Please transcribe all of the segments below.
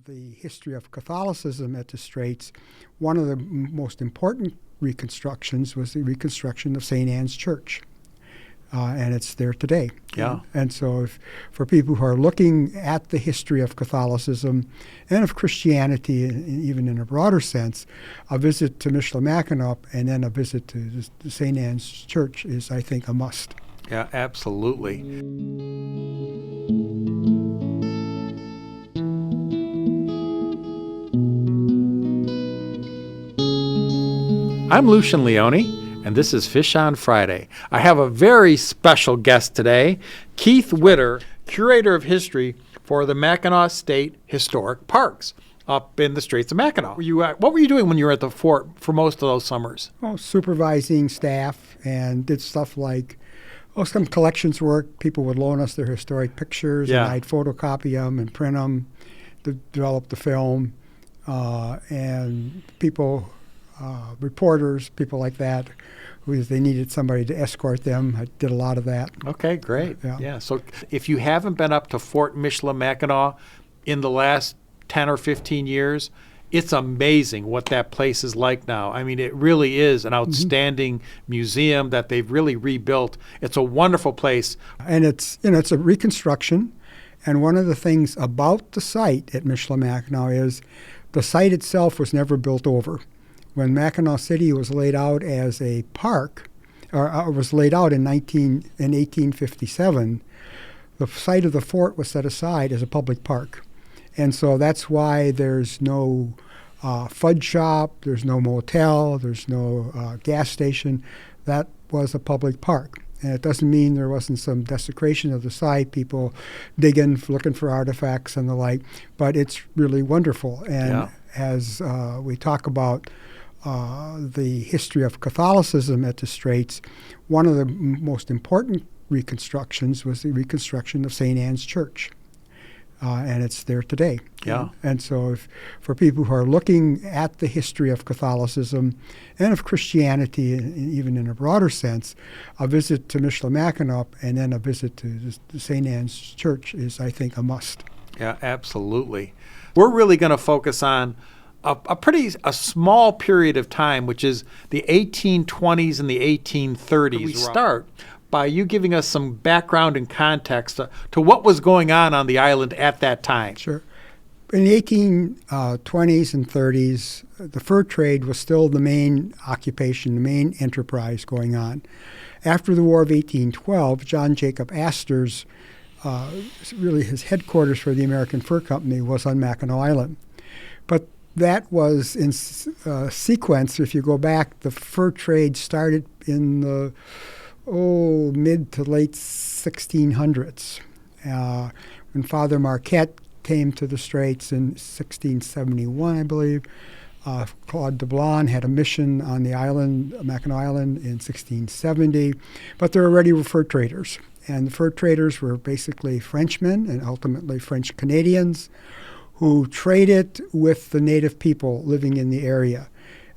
the history of Catholicism at the Straits, one of the most important reconstructions was the reconstruction of St. Anne's Church. And it's there today. Yeah. And so for people who are looking at the history of Catholicism and of Christianity, even in a broader sense, a visit to Michilimackinac and then a visit to the St. Anne's Church is, I think, a must. Yeah, absolutely. I'm Lucian Leone, and this is Fish on Friday. I have a very special guest today, KeithWidder, Curator of History for the Mackinac State Historic Parks up in the Straits of Mackinac. What were you doing when you were at the fort for most of those summers? Oh, supervising staff, and did stuff like some collections work. People would loan us their historic pictures, and I'd photocopy them and print them, develop the film, and people... reporters, people like that, who they needed somebody to escort them. I did a lot of that. Okay, great. Yeah. So if you haven't been up to Fort Michilimackinac in the last 10 or 15 years, it's amazing what that place is like now. I mean, it really is an outstanding museum that they've really rebuilt. It's a wonderful place. And it's a reconstruction. And one of the things about the site at Michilimackinac is the site itself was never built over. When Mackinac City was laid out as a park, or was laid out in 1857, the site of the fort was set aside as a public park. And so that's why there's no fudge shop, there's no motel, there's no gas station. That was a public park. And it doesn't mean there wasn't some desecration of the site, people digging, looking for artifacts and the like, but it's really wonderful. And as we talk about the history of Catholicism at the Straits, one of the most important reconstructions was the reconstruction of St. Anne's Church. And it's there today. Yeah. And so for people who are looking at the history of Catholicism and of Christianity, even in a broader sense, a visit to Michilimackinac and then a visit to the St. Anne's Church is, I think, a must. Yeah, absolutely. We're really going to focus on a small period of time, which is the 1820s and the 1830s. We start by you giving us some background and context to what was going on the island at that time. Sure. In the 1820s and 30s, the fur trade was still the main occupation, the main enterprise going on. After the War of 1812, John Jacob Astor's, really his headquarters for the American Fur Company was on Mackinac Island. But that was in sequence. If you go back, the fur trade started in the mid to late 1600s. When Father Marquette came to the Straits in 1671, I believe, Claude de Blonde had a mission on the island, Mackinac Island, in 1670. But there already were fur traders. And the fur traders were basically Frenchmen and ultimately French Canadians who traded with the native people living in the area.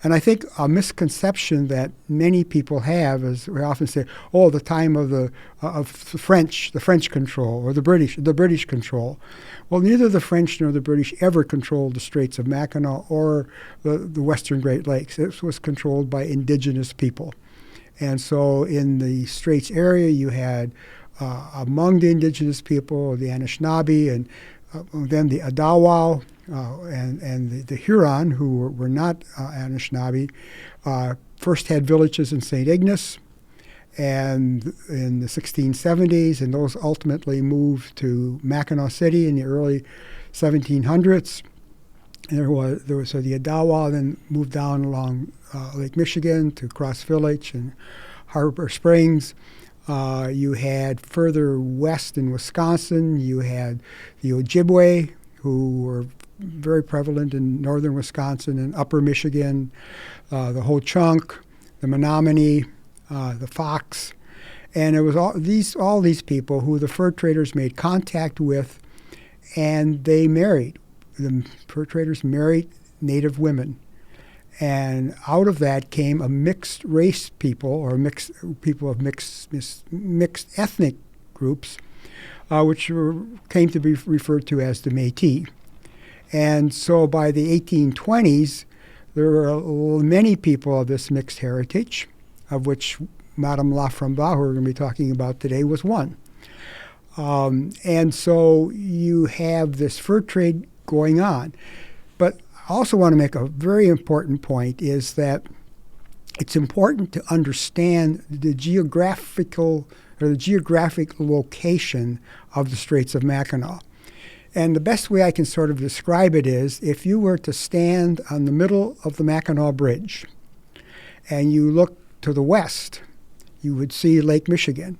And I think a misconception that many people have is we often say, the time of the French control, or the British control. Well, neither the French nor the British ever controlled the Straits of Mackinac or the Western Great Lakes. It was controlled by indigenous people. And so in the Straits area, you had among the indigenous people, the Anishinaabe, and then the Adawal and the Huron, who were not Anishinaabe, first had villages in St. Ignace and in the 1670s, and those ultimately moved to Mackinac City in the early 1700s. And there was the Adawal then moved down along Lake Michigan to Cross Village and Harbor Springs. You had further west in Wisconsin, you had the Ojibwe, who were very prevalent in northern Wisconsin and upper Michigan, the Ho-Chunk, the Menominee, the Fox. And it was all these people who the fur traders made contact with, and they married. The fur traders married native women. And out of that came a mixed race people, or people of mixed ethnic groups, which came to be referred to as the Métis. And so by the 1820s, there were many people of this mixed heritage, of which Madame Laframboise, who we're going to be talking about today, was one. And so you have this fur trade going on. But I also want to make a very important point is that it's important to understand the geographic location of the Straits of Mackinac. And the best way I can sort of describe it is if you were to stand on the middle of the Mackinac Bridge and you look to the west, you would see Lake Michigan.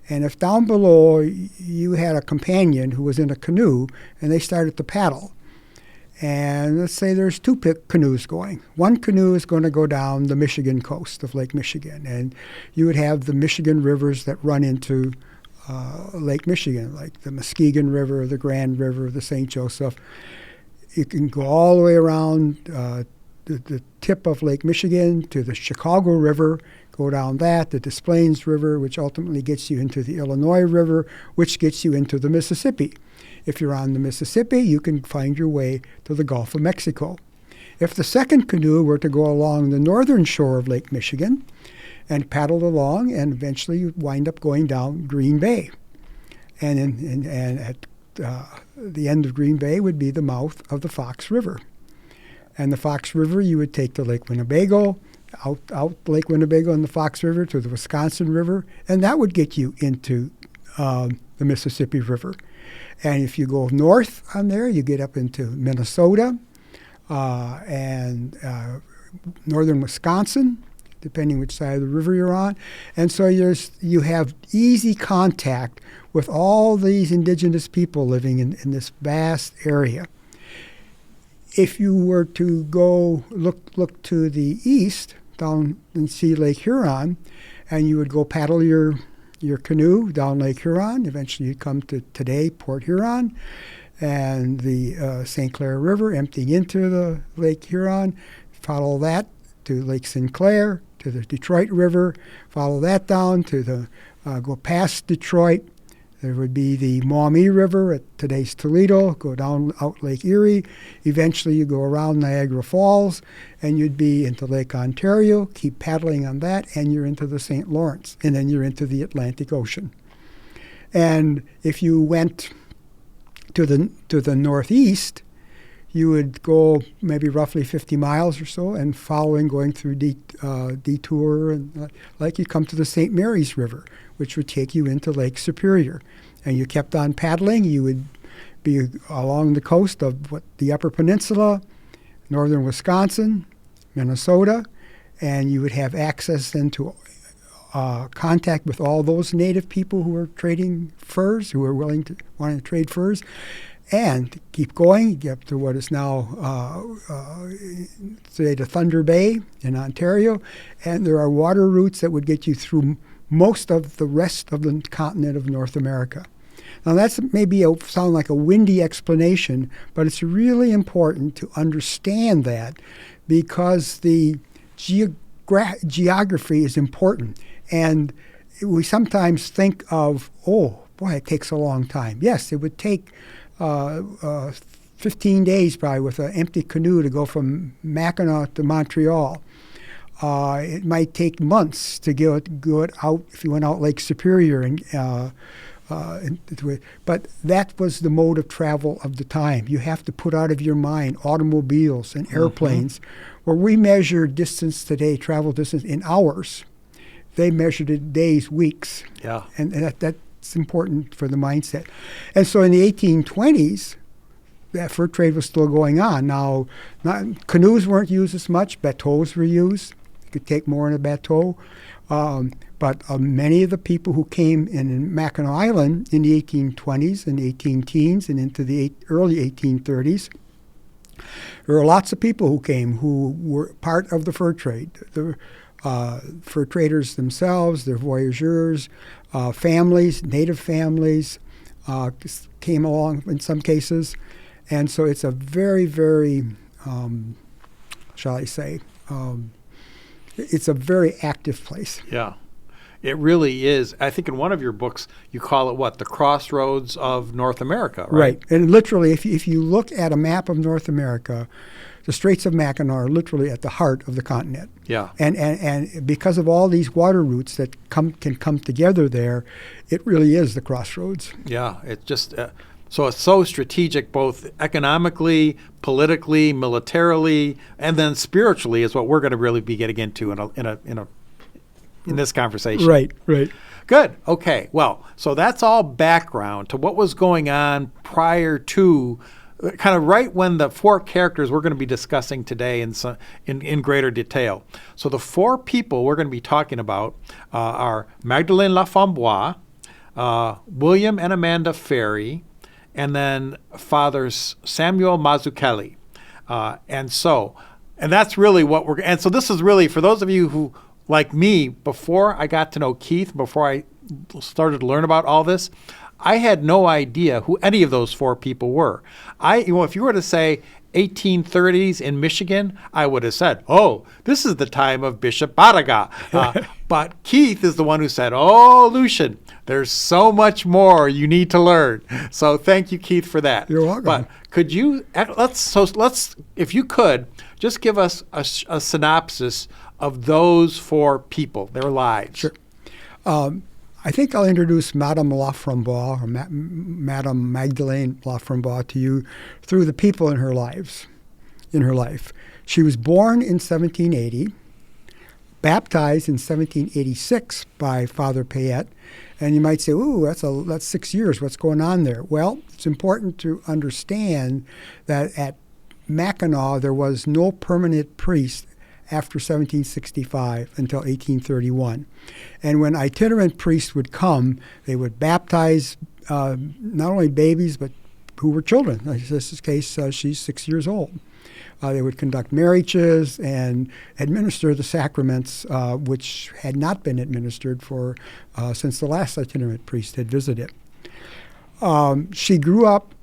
And if down below you had a companion who was in a canoe and they started to paddle, and let's say there's two canoes going. One canoe is going to go down the Michigan coast of Lake Michigan, and you would have the Michigan rivers that run into Lake Michigan, like the Muskegon River, the Grand River, the St. Joseph. You can go all the way around the tip of Lake Michigan to the Chicago River, go down that, the Des Plaines River, which ultimately gets you into the Illinois River, which gets you into the Mississippi. If you're on the Mississippi, you can find your way to the Gulf of Mexico. If the second canoe were to go along the northern shore of Lake Michigan and paddle along, and eventually you wind up going down Green Bay. And at the end of Green Bay would be the mouth of the Fox River. And the Fox River, you would take to Lake Winnebago, out Lake Winnebago and the Fox River to the Wisconsin River, and that would get you into the Mississippi River. And if you go north on there, you get up into Minnesota and northern Wisconsin, depending which side of the river you're on. And so you have easy contact with all these indigenous people living in this vast area. If you were to go look to the east, down and see Lake Huron, and you would go paddle your canoe down Lake Huron. Eventually you'd come to today Port Huron and the St. Clair River emptying into the Lake Huron. Follow that to Lake Sinclair, to the Detroit River. Follow that down to go past Detroit. There would be the Maumee River at today's Toledo, go down out Lake Erie. Eventually you go around Niagara Falls, and you'd be into Lake Ontario, keep paddling on that, and you're into the St. Lawrence, and then you're into the Atlantic Ocean. And if you went to the northeast, you would go maybe roughly 50 miles or so, and going through Detour, and like you come to the St. Mary's River, which would take you into Lake Superior. And you kept on paddling. You would be along the coast of the Upper Peninsula, northern Wisconsin, Minnesota, and you would have access then to contact with all those native people who were trading furs, who were wanting to trade furs. And keep going, get up to what is now, say, the Thunder Bay in Ontario. And there are water routes that would get you through most of the rest of the continent of North America. Now, that's maybe sound like a windy explanation, but it's really important to understand that because the geography is important. And we sometimes think of, oh, boy, it takes a long time. Yes, it would take 15 days probably with an empty canoe to go from Mackinac to Montreal. It might take months to go out if you went out Lake Superior but that was the mode of travel of the time. You have to put out of your mind automobiles and airplanes. Where we measure distance today, travel distance, in hours. They measured it days, weeks. Yeah. And that's important for the mindset. And so in the 1820s, that fur trade was still going on. Now, canoes weren't used as much. Bateaux were used. You could take more in a bateau. But many of the people who came in Mackinac Island in the 1820s and 18-teens and into the early 1830s, there were lots of people who came who were part of the fur trade. The fur traders themselves, their voyageurs, families, native families came along in some cases. And so it's a very, very, shall I say, it's a very active place. Yeah. It really is. I think in one of your books, you call it what? The crossroads of North America, right? Right. And literally, if you look at a map of North America, the Straits of Mackinac are literally at the heart of the continent. Yeah. And because of all these water routes that can come together there, it really is the crossroads. Yeah. It's just so it's so strategic, both economically, politically, militarily, and then spiritually is what we're going to really be getting into in this conversation. Right. Right. Good. Okay. Well, so that's all background to what was going on prior to, kind of right when the four characters we're going to be discussing today in greater detail. So the four people we're going to be talking about are Magdalene Laframboise, William and Amanda Ferry, and then Fathers Samuel Mazzucchelli. And that's really what and so this is really, for those of you who, like me, before I got to know Keith, before I started to learn about all this, I had no idea who any of those four people were. If you were to say 1830s in Michigan, I would have said, oh, this is the time of Bishop Baraga. But Keith is the one who said, oh, Lucian, there's so much more you need to learn. So thank you, Keith, for that. You're welcome. But could you, let's, if you could, just give us a synopsis of those four people, their lives. Sure. I think I'll introduce Madame Laframboise, or Madame Magdalene Laframboise, to you through the people in her life. She was born in 1780, baptized in 1786 by Father Payette, and you might say, "Ooh, that's 6 years. What's going on there?" Well, it's important to understand that at Mackinac there was no permanent priest after 1765 until 1831. And when itinerant priests would come, they would baptize not only babies, but who were children. In this case, she's 6 years old. They would conduct marriages and administer the sacraments, which had not been administered since the last itinerant priest had visited. She grew up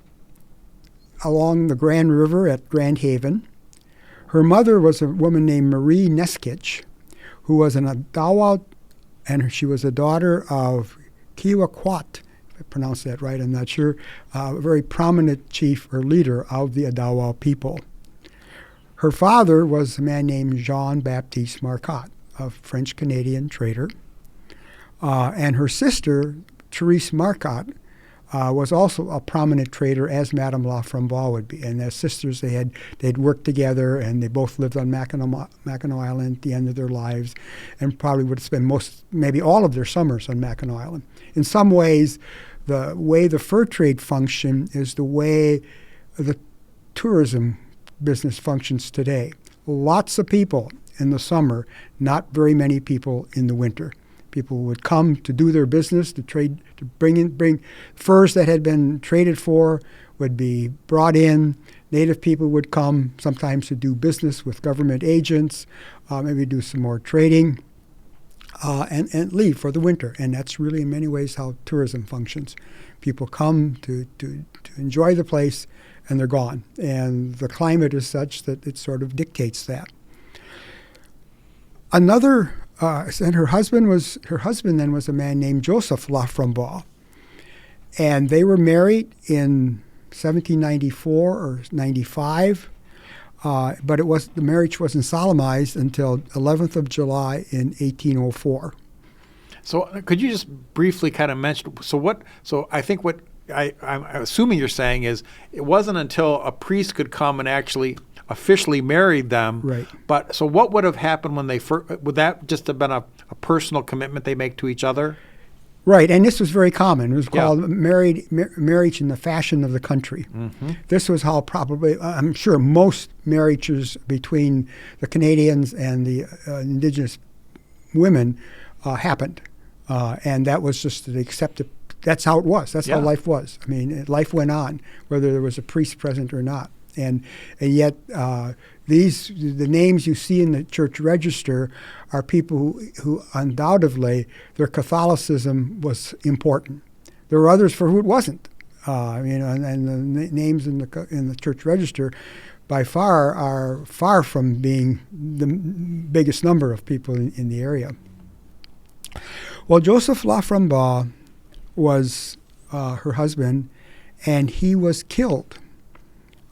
along the Grand River at Grand Haven. Her mother was a woman named Marie Neskich, who was an Adawa, and she was a daughter of Kiwakwat, if I pronounced that right, I'm not sure, a very prominent chief or leader of the Adawa people. Her father was a man named Jean-Baptiste Marcotte, a French-Canadian trader, and her sister, Therese Marcotte, was also a prominent trader, as Madame Laframboise would be. And as sisters, they'd worked together, and they both lived on Mackinac Island at the end of their lives, and probably would spend maybe all of their summers on Mackinac Island. In some ways, the way the fur trade functioned is the way the tourism business functions today. Lots of people in the summer, not very many people in the winter. People would come to do their business, to trade, to bring furs that had been traded for would be brought in. Native people would come sometimes to do business with government agents, maybe do some more trading, and leave for the winter. And that's really in many ways how tourism functions. People come to enjoy the place, and they're gone. And the climate is such that it sort of dictates that. And her husband then was a man named Joseph Laframboise, and they were married in 1794 or 95, but the marriage wasn't solemnized until 11th of July in 1804. So could you just briefly kind of mention? So I think what I'm assuming you're saying is it wasn't until a priest could come and actually officially married them. Right. But so what would have happened when they first, would that just have been a personal commitment they make to each other? Right, and this was very common. It was called marriage in the fashion of the country. Mm-hmm. This was how probably, I'm sure, most marriages between the Canadians and the indigenous women happened. And that was just the accepted, that's how it was. That's how life was. I mean, life went on, whether there was a priest present or not. And yet the names you see in the church register are people who undoubtedly their Catholicism was important. There were others for who it wasn't. And the names in the church register by far are far from being the biggest number of people in the area. Well, Joseph Laframboise was her husband, and he was killed.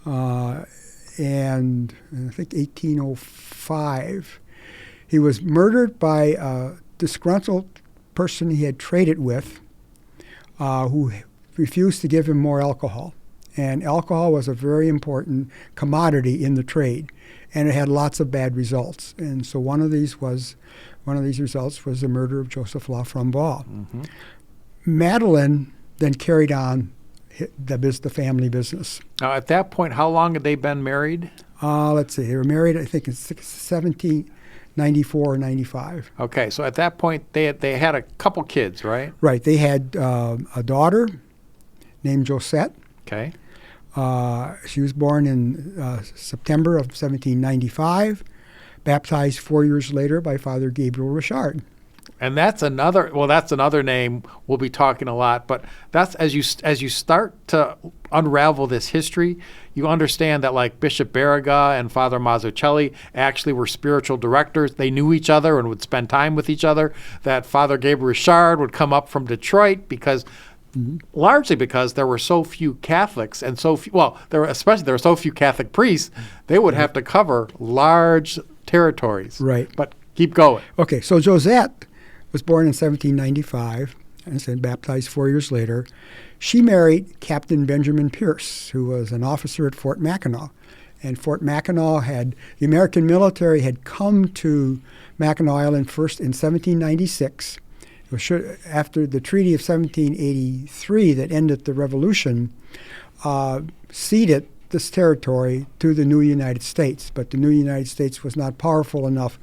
And I think 1805. He was murdered by a disgruntled person he had traded with who refused to give him more alcohol. And alcohol was a very important commodity in the trade, and it had lots of bad results. And so one of these results was the murder of Joseph Laframboise. Mm-hmm. Madeline then carried on the family business. Now, at that point, how long had they been married? Let's see. They were married, I think, in 1794 or 95. Okay, so at that point, they had a couple kids, right? Right. They had a daughter named Josette. Okay. She was born in September of 1795, baptized 4 years later by Father Gabriel Richard. And that's another name we'll be talking a lot. But that's as you start to unravel this history, you understand that like Bishop Barraga and Father Mazzucchelli actually were spiritual directors. They knew each other and would spend time with each other. That Father Gabriel Richard would come up from Detroit largely because there were so few Catholics and there were so few Catholic priests, they would have to cover large territories. Right. But keep going. Okay, so Josette was born in 1795 and said baptized 4 years later. She married Captain Benjamin Pierce, who was an officer at Fort Mackinac. And Fort Mackinac the American military had come to Mackinac Island first in 1796. It was after the Treaty of 1783 that ended the Revolution, ceded this territory to the new United States. But the new United States was not powerful enough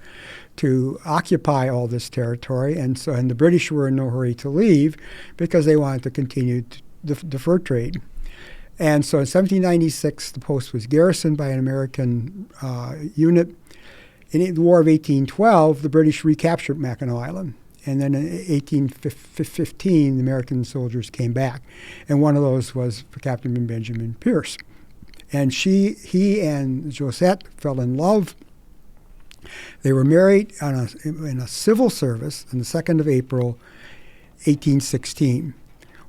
to occupy all this territory, and the British were in no hurry to leave because they wanted to continue the fur trade. And so in 1796, the post was garrisoned by an American unit. In the War of 1812, the British recaptured Mackinac Island. And then in 1815, the American soldiers came back. And one of those was Captain Benjamin Pierce. And he and Josette fell in love. They were married in a civil service on the 2nd of April, 1816,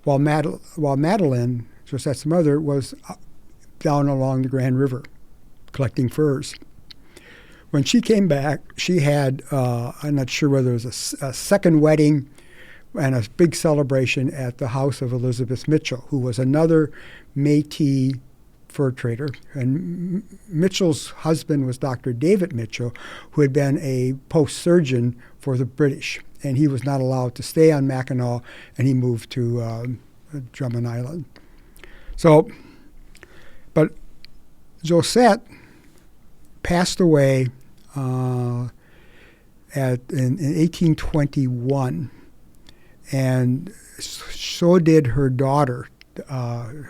while Madeline, Josette's mother, was down along the Grand River collecting furs. When she came back, she had, I'm not sure whether it was a second wedding and a big celebration at the house of Elizabeth Mitchell, who was another Métis fur trader. And Mitchell's husband was Dr. David Mitchell, who had been a post surgeon for the British. And he was not allowed to stay on Mackinac, and he moved to Drummond Island. But Josette passed away in 1821, and so did her daughter,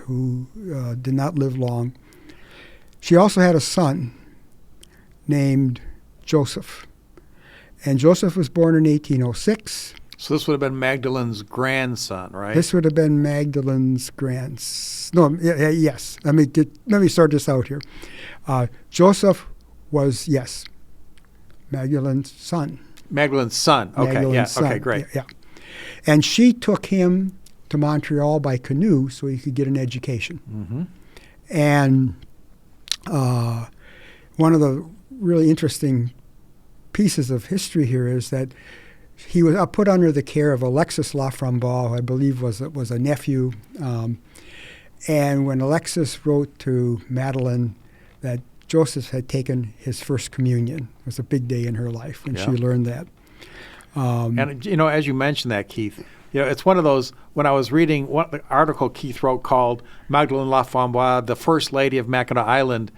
who did not live long. She also had a son named Joseph, and Joseph was born in 1806. So this would have been Magdalene's grandson, right? This would have been Magdalene's grandson. No, yes. Let me start this out here. Joseph was, yes, Magdalene's son. Magdalene's son. Okay, Magdalene's son. Okay, great. Yeah. And she took him to Montreal by canoe so he could get an education. Mm-hmm. And one of the really interesting pieces of history here is that he was put under the care of Alexis Laframboise, who I believe was a nephew. And when Alexis wrote to Madeline that Joseph had taken his first communion, it was a big day in her life when she learned that. And, as you mentioned that, Keith, it's one of those, when I was reading the article Keith wrote called Magdalene Laframboise, the First Lady of Mackinac Island,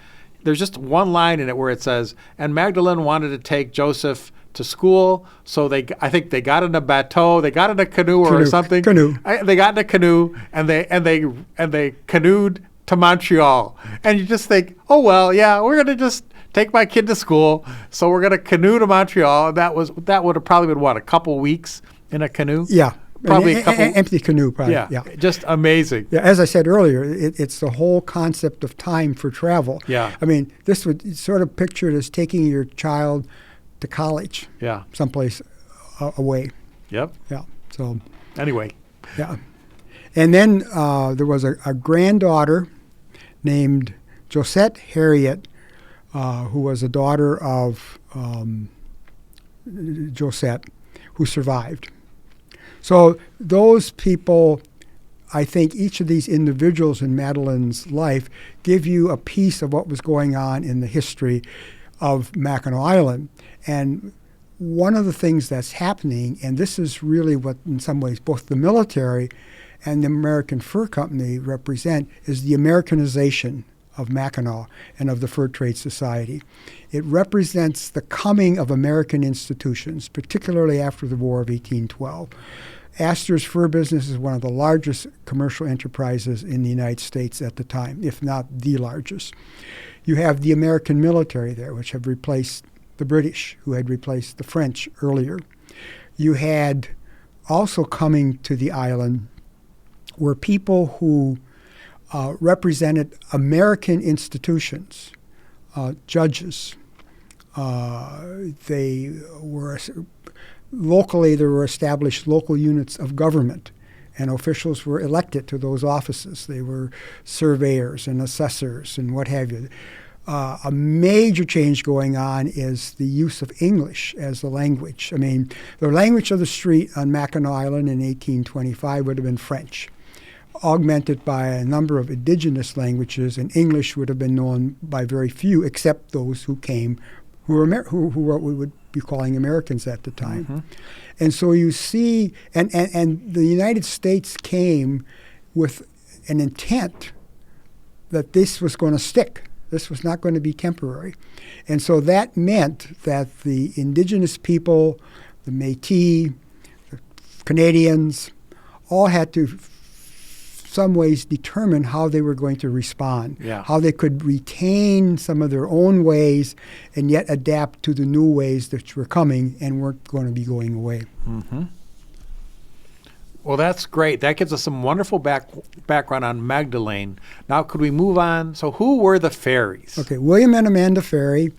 there's just one line in it where it says, and Magdalene wanted to take Joseph to school, so I think they got in a bateau, they got in a canoe or something. They got in a canoe, and they canoed to Montreal. And you just think, oh, well, yeah, we're going to just take my kid to school, so we're going to canoe to Montreal. That would have probably been, a couple weeks in a canoe? Yeah. Probably a couple. Empty canoe, probably. Yeah. Just amazing. Yeah, as I said earlier, it's the whole concept of time for travel. Yeah. I mean, this would sort of picture it as taking your child to college. Yeah. Someplace away. Yep. Yeah. So Anyway, yeah. And then there was a granddaughter named Josette Harriet, who was a daughter of Josette, who survived. So those people, I think each of these individuals in Madeline's life give you a piece of what was going on in the history of Mackinac Island. And one of the things that's happening, and this is really what in some ways both the military and the American Fur Company represent, is the Americanization of Mackinac and of the Fur Trade Society. It represents the coming of American institutions, particularly after the War of 1812. Astor's fur business is one of the largest commercial enterprises in the United States at the time, if not the largest. You have the American military there, which have replaced the British, who had replaced the French earlier. You had also coming to the island were people who represented American institutions, judges. They were locally, there were established local units of government, and officials were elected to those offices. They were surveyors and assessors and what have you. A major change going on is the use of English as the language. I mean, the language of the street on Mackinac Island in 1825 would have been French, augmented by a number of indigenous languages, and English would have been known by very few, except those who came, who were what we would be calling Americans at the time. Mm-hmm. And so you see, and the United States came with an intent that this was going to stick. This was not going to be temporary. And so that meant that the indigenous people, the Métis, the Canadians, all had to some ways determine how they were going to respond, how they could retain some of their own ways and yet adapt to the new ways that were coming and weren't going to be going away. Mm-hmm. Well, that's great. That gives us some wonderful background on Magdalene. Now, could we move on? So who were the Ferries? Okay, William and Amanda Ferry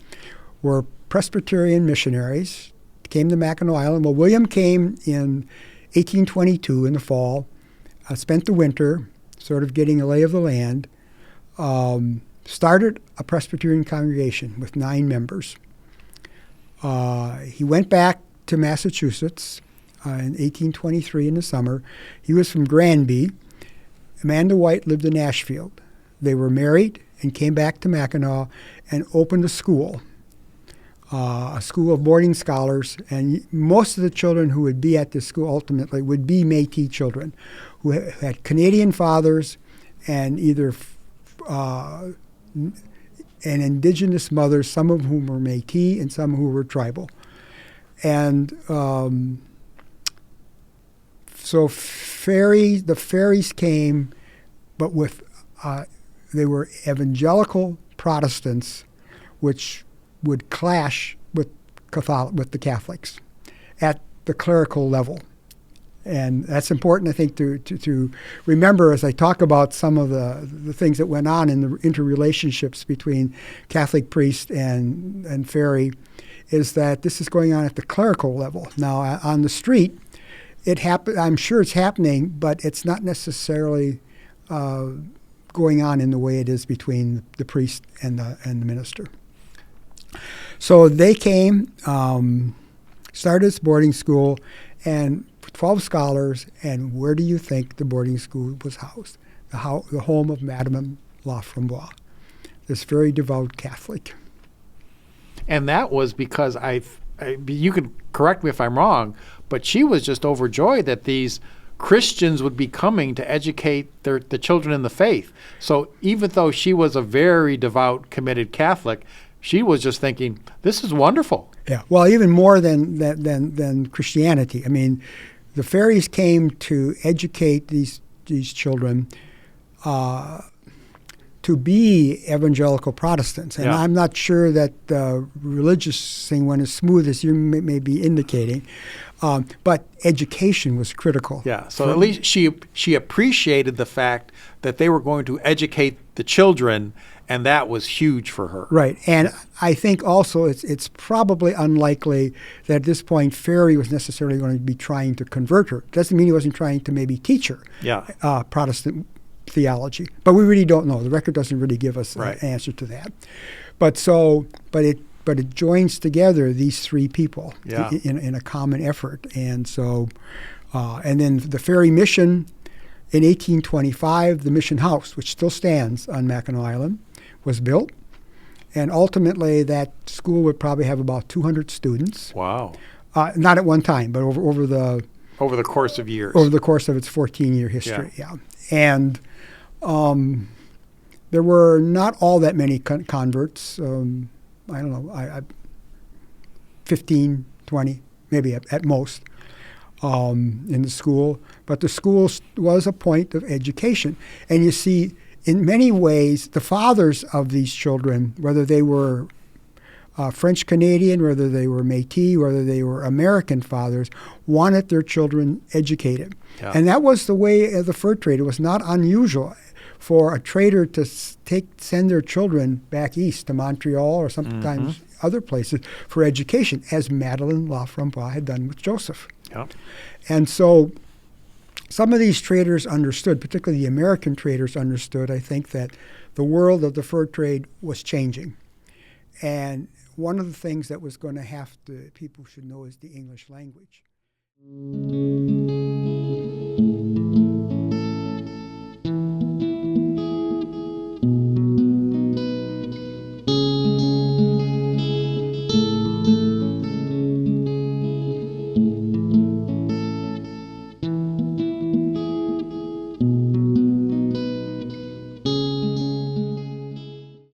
were Presbyterian missionaries, came to Mackinac Island. Well, William came in 1822 in the fall, spent the winter sort of getting a lay of the land, started a Presbyterian congregation with 9 members. He went back to Massachusetts in 1823 in the summer. He was from Granby. Amanda White lived in Ashfield. They were married and came back to Mackinac and opened a school of boarding scholars. And most of the children who would be at this school ultimately would be Métis children who had Canadian fathers and either and indigenous mothers, some of whom were Métis and some who were tribal. And so the Ferries came, but with they were evangelical Protestants, which would clash with the Catholics at the clerical level. And that's important, I think, to remember as I talk about some of the things that went on in the interrelationships between Catholic priest and Ferry, is that this is going on at the clerical level. Now, on the street, I'm sure it's happening, but it's not necessarily going on in the way it is between the priest and the minister. So they came, started this boarding school, and 12 scholars, and where do you think the boarding school was housed? The home of Madame Laframboise, this very devout Catholic. And that was because you could correct me if I'm wrong, but she was just overjoyed that these Christians would be coming to educate the children in the faith. So even though she was a very devout, committed Catholic, she was just thinking, this is wonderful. Yeah, well, even more than Christianity. I mean, the Ferries came to educate these children to be evangelical Protestants. And I'm not sure that the religious thing went as smooth as you may be indicating. But education was critical. Yeah, so at least she appreciated the fact that they were going to educate the children, and that was huge for her. Right. And I think also it's probably unlikely that at this point Ferry was necessarily going to be trying to convert her. Doesn't mean he wasn't trying to maybe teach her Protestant theology. But we really don't know. The record doesn't really give us an answer to that. But it joins together these three people in a common effort. And so, and then the Ferry mission in 1825, the mission house, which still stands on Mackinac Island, was built. And ultimately, that school would probably have about 200 students. Wow. Not at one time, but over the course of years. Over the course of its 14-year history, And there were not all that many converts. I don't know, 15, 20, maybe at most, in the school. But the school was a point of education. And you see, in many ways, the fathers of these children, whether they were French-Canadian, whether they were Métis, whether they were American fathers, wanted their children educated. Yeah. And that was the way of the fur trade. It was not unusual for a trader to send their children back east to Montreal or sometimes other places for education, as Madeleine Laframboise had done with Joseph. Yeah. And so some of these traders understood, particularly the American traders understood, I think, that the world of the fur trade was changing. And one of the things that was going to people should know is the English language.